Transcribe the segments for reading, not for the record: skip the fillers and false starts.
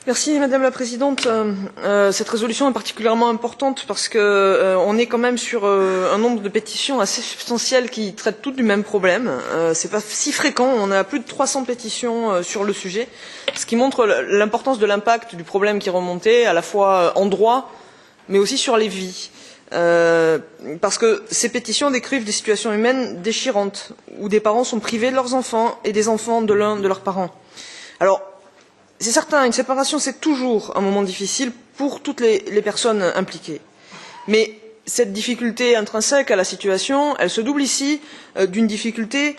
Merci Madame la Présidente. Cette résolution est particulièrement importante parce que on est quand même sur un nombre de pétitions assez substantiel qui traitent toutes du même problème. C'est pas si fréquent, on a plus de 300 pétitions sur le sujet, ce qui montre l'importance de l'impact du problème qui est remonté, à la fois en droit, mais aussi sur les vies. Parce que ces pétitions décrivent des situations humaines déchirantes, où des parents sont privés de leurs enfants et des enfants de l'un de leurs parents. Alors, c'est certain, une séparation, c'est toujours un moment difficile pour toutes les personnes impliquées. Mais cette difficulté intrinsèque à la situation, elle se double ici d'une difficulté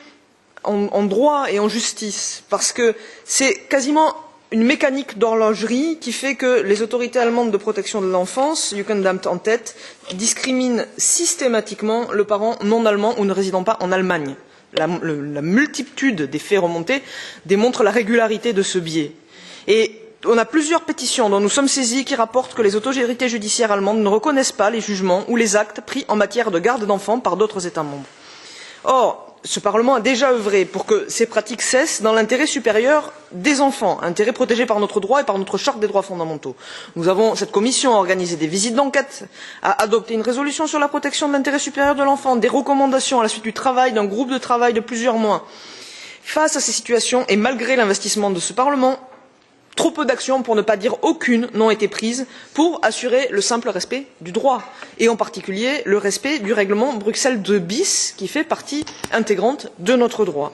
en droit et en justice. Parce que c'est quasiment une mécanique d'horlogerie qui fait que les autorités allemandes de protection de l'enfance, Jugendamt en tête, discriminent systématiquement le parent non allemand ou ne résidant pas en Allemagne. La multitude des faits remontés démontre la régularité de ce biais. Et on a plusieurs pétitions dont nous sommes saisis qui rapportent que les autorités judiciaires allemandes ne reconnaissent pas les jugements ou les actes pris en matière de garde d'enfants par d'autres États membres. Or, ce Parlement a déjà œuvré pour que ces pratiques cessent dans l'intérêt supérieur des enfants, intérêt protégé par notre droit et par notre charte des droits fondamentaux. Cette commission a organisé des visites d'enquête, a adopté une résolution sur la protection de l'intérêt supérieur de l'enfant, des recommandations à la suite du travail d'un groupe de travail de plusieurs mois. Face à ces situations, et malgré l'investissement de ce Parlement, trop peu d'actions, pour ne pas dire aucune, n'ont été prises pour assurer le simple respect du droit, et en particulier le respect du règlement Bruxelles II bis, qui fait partie intégrante de notre droit.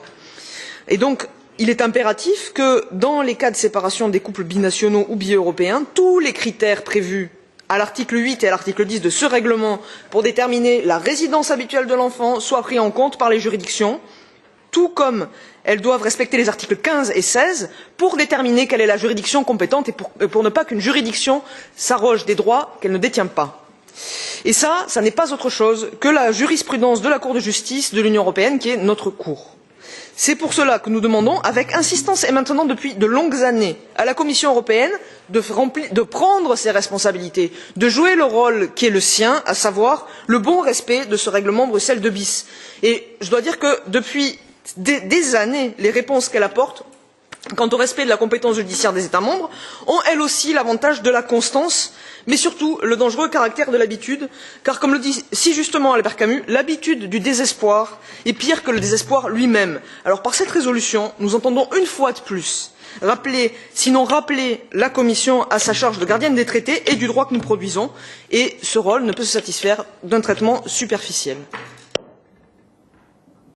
Et donc, il est impératif que, dans les cas de séparation des couples binationaux ou bi-européens, tous les critères prévus à l'article 8 et à l'article 10 de ce règlement pour déterminer la résidence habituelle de l'enfant soient pris en compte par les juridictions, tout comme elles doivent respecter les articles 15 et 16 pour déterminer quelle est la juridiction compétente et pour ne pas qu'une juridiction s'arroge des droits qu'elle ne détient pas. Et ça n'est pas autre chose que la jurisprudence de la Cour de justice de l'Union européenne qui est notre Cour. C'est pour cela que nous demandons, avec insistance et maintenant depuis de longues années, à la Commission européenne de prendre ses responsabilités, de jouer le rôle qui est le sien, à savoir le bon respect de ce règlement Bruxelles II bis. Et je dois dire que depuis des années, les réponses qu'elle apporte quant au respect de la compétence judiciaire des États membres ont elles aussi l'avantage de la constance, mais surtout le dangereux caractère de l'habitude, car comme le dit si justement Albert Camus, l'habitude du désespoir est pire que le désespoir lui-même. Alors par cette résolution, nous entendons une fois de plus rappeler, sinon rappeler la Commission à sa charge de gardienne des traités et du droit que nous produisons, et ce rôle ne peut se satisfaire d'un traitement superficiel.